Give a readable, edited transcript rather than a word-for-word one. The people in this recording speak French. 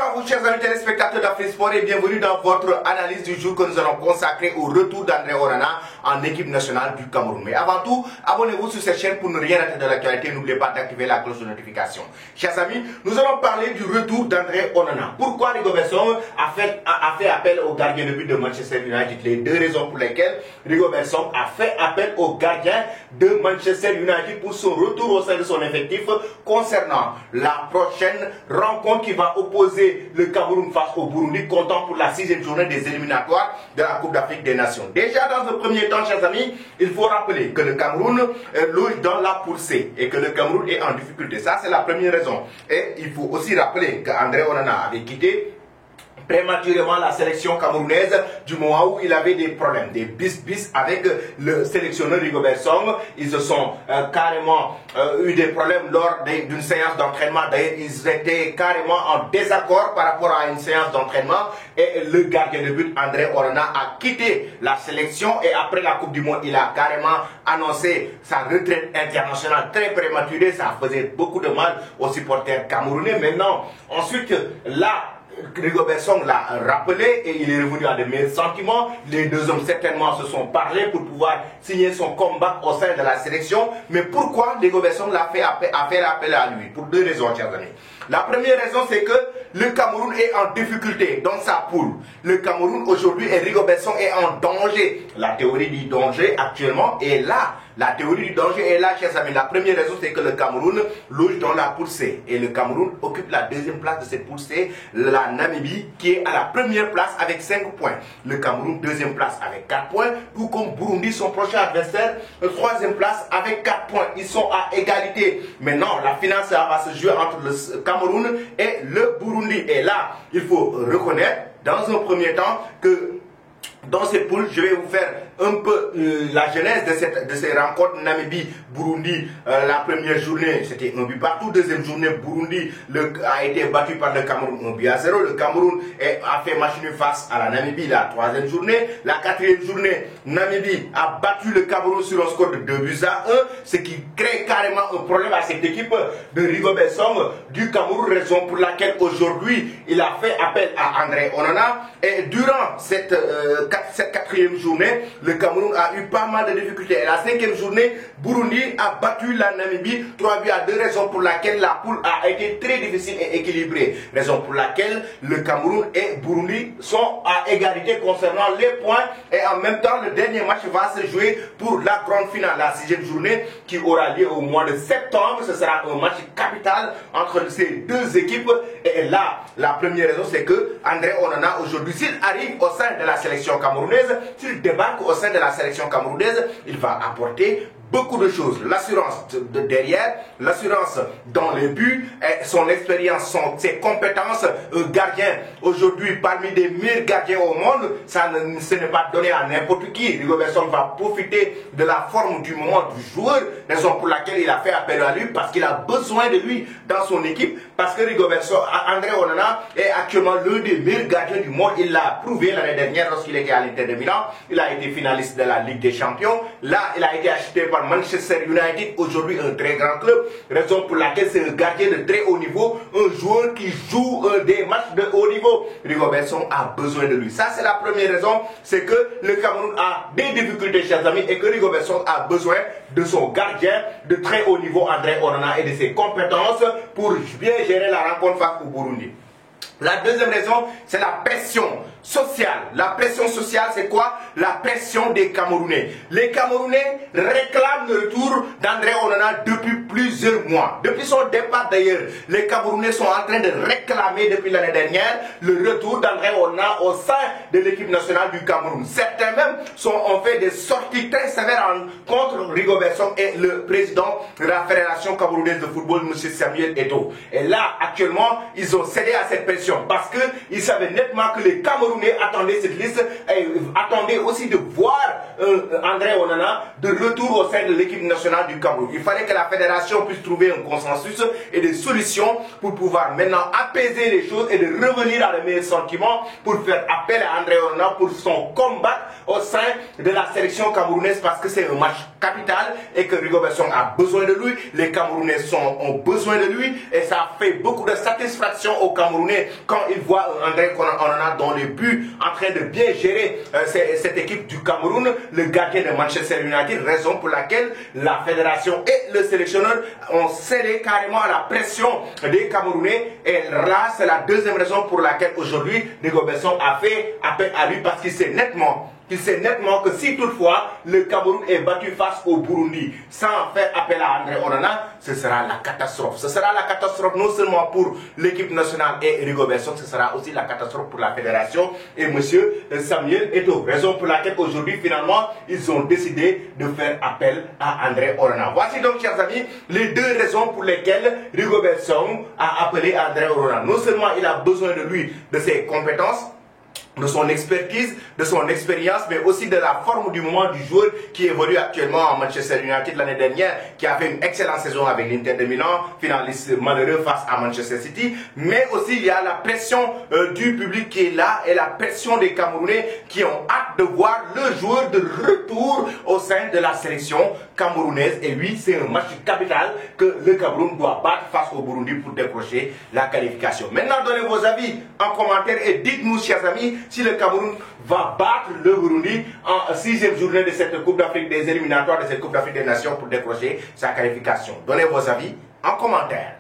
à vous, chers amis téléspectateurs d'Afrique Sport, et bienvenue dans votre analyse du jour que nous allons consacrer au retour d'André Onana en équipe nationale du Cameroun. Mais avant tout, abonnez-vous sur cette chaîne pour ne rien rater de l'actualité. N'oubliez pas d'activer la cloche de notification. Chers amis, nous allons parler du retour d'André Onana. Pourquoi Rigobert Song a fait appel au gardien de but de Manchester United? Les deux raisons pour lesquelles Rigobert Song a fait appel au gardien de Manchester United pour son retour au sein de son effectif concernant la prochaine rencontre qui va opposer le Cameroun face au Burundi, comptant pour la 6e journée des éliminatoires de la Coupe d'Afrique des Nations. Déjà dans un premier temps, chers amis, il faut rappeler que le Cameroun loge dans la poule C et que le Cameroun est en difficulté. Ça, c'est la première raison. Et il faut aussi rappeler qu'André Onana avait quitté prématurément la sélection camerounaise du moment où il avait des problèmes, des bis avec le sélectionneur Rigobert Song. Ils se sont carrément eu des problèmes lors d'une séance d'entraînement. D'ailleurs, ils étaient carrément en désaccord par rapport à une séance d'entraînement et le gardien de but André Onana a quitté la sélection et après la Coupe du Monde, il a carrément annoncé sa retraite internationale très prématurée. Ça faisait beaucoup de mal aux supporters camerounais. Maintenant, ensuite, là, Rigobert Song l'a rappelé et il est revenu à de meilleurs sentiments. Les deux hommes certainement se sont parlé pour pouvoir signer son comeback au sein de la sélection. Mais pourquoi Rigobert Song a fait appel à lui? Pour deux raisons, chers amis. La première raison, c'est que le Cameroun est en difficulté dans sa poule. Le Cameroun aujourd'hui et Rigobert Song est en danger. La théorie du danger actuellement est là. La théorie du danger est là, chers amis. La première raison, c'est que le Cameroun loge dans la poule C. Et le Cameroun occupe la deuxième place de cette poule C, la Namibie, qui est à la première place avec 5 points. Le Cameroun, deuxième place avec 4 points. Tout comme Burundi, son prochain adversaire, troisième place avec 4 points. Ils sont à égalité. Maintenant, la finale va se jouer entre le Cameroun et le Burundi. Et là, il faut reconnaître, dans un premier temps, que dans ces poules, je vais vous faire un peu la genèse de ces rencontres. Namibie-Burundi, la première journée, c'était 1 but partout. Deuxième journée, Burundi a été battu par le Cameroun 1 but à 0. Le Cameroun a fait match nul face à la Namibie la troisième journée. La quatrième journée, Namibie a battu le Cameroun sur un score de 2 buts à 1, ce qui crée carrément un problème à cette équipe de Rigobert Song du Cameroun, raison pour laquelle aujourd'hui, il a fait appel à André Onana. Et durant cette quatrième journée, le Cameroun a eu pas mal de difficultés. Et la 5e journée, Burundi a battu la Namibie 3 buts à 2, raison pour laquelle la poule a été très difficile et équilibrée. Raison pour laquelle le Cameroun et Burundi sont à égalité concernant les points. Et en même temps, le dernier match va se jouer pour la grande finale, la 6e journée qui aura lieu au mois de septembre. Ce sera un match capital entre ces deux équipes. Et là, la première raison, c'est que André Onana, aujourd'hui, s'il arrive au sein de la sélection camerounaise, s'il débarque au sein de la sélection camerounaise, il va apporter beaucoup de choses. L'assurance de derrière, l'assurance dans les buts, son expérience, ses compétences. Gardien, aujourd'hui, parmi les meilleurs gardiens au monde, ce n'est pas donné à n'importe qui. Rigobert Song va profiter de la forme du moment du joueur, raison pour laquelle il a fait appel à lui, parce qu'il a besoin de lui dans son équipe, parce que Rigobert Song, André Onana est actuellement l'un des meilleurs gardiens du monde. Il l'a prouvé l'année dernière lorsqu'il était à l'Inter de Milan. Il a été finaliste de la Ligue des Champions. Là, il a été acheté par Manchester United, aujourd'hui un très grand club, raison pour laquelle c'est un gardien de très haut niveau, un joueur qui joue des matchs de haut niveau. Rigobert Song a besoin de lui. Ça, c'est la première raison, c'est que le Cameroun a des difficultés, chers amis, et que Rigobert Song a besoin de son gardien de très haut niveau, André Onana, et de ses compétences pour bien gérer la rencontre face au Burundi. La deuxième raison, c'est la pression sociale. La pression sociale, c'est quoi? La pression des Camerounais. Les Camerounais réclament le retour d'André Onana depuis plusieurs mois. Depuis son départ d'ailleurs, les Camerounais sont en train de réclamer depuis l'année dernière le retour d'André Onana au sein de l'équipe nationale du Cameroun. Certains même ont fait des sorties très sévères contre Rigobert Song et le président de la Fédération camerounaise de football, M. Samuel Eto'o. Et là, actuellement, ils ont cédé à cette pression parce qu'ils savaient nettement que les Camerounais attendaient cette liste et attendaient aussi de voir André Onana de retour au sein de l'équipe nationale du Cameroun. Il fallait que la fédération puisse trouver un consensus et des solutions pour pouvoir maintenant apaiser les choses et de revenir à les meilleurs sentiments pour faire appel à André Onana pour son comeback au sein de la sélection camerounaise, parce que c'est un match capital et que Rigobert Song a besoin de lui. Les Camerounais ont besoin de lui et ça fait beaucoup de satisfaction aux Camerounais quand ils voient André Onana dans les buts en train de bien gérer cette équipe du Cameroun, le gardien de Manchester United, raison pour laquelle la fédération et le sélectionneur ont cédé carrément à la pression des Camerounais et là c'est la deuxième raison pour laquelle aujourd'hui Rigobert Song a fait appel à lui parce qu'il sait nettement que si toutefois le Cameroun est battu face au Burundi sans faire appel à André Onana, ce sera la catastrophe. Ce sera la catastrophe non seulement pour l'équipe nationale et Rigobert Song, ce sera aussi la catastrophe pour la fédération et monsieur Samuel Eto'o. Raison pour laquelle aujourd'hui finalement ils ont décidé de faire appel à André Onana. Voici donc chers amis les deux raisons pour lesquelles Rigobert Song a appelé André Onana. Non seulement il a besoin de lui, de ses compétences, de son expertise, de son expérience, mais aussi de la forme du moment du joueur qui évolue actuellement en Manchester United l'année dernière, qui a fait une excellente saison avec l'Inter de Milan, finaliste malheureux face à Manchester City. Mais aussi il y a la pression du public qui est là et la pression des Camerounais qui ont hâte de voir le joueur de retour au sein de la sélection camerounaise. Et oui, c'est un match capital que le Cameroun doit battre face au Burundi pour décrocher la qualification. Maintenant, donnez vos avis en commentaire et dites-nous, chers amis, si le Cameroun va battre le Burundi en 6e journée de cette Coupe d'Afrique des éliminatoires de cette Coupe d'Afrique des Nations pour décrocher sa qualification. Donnez vos avis en commentaire.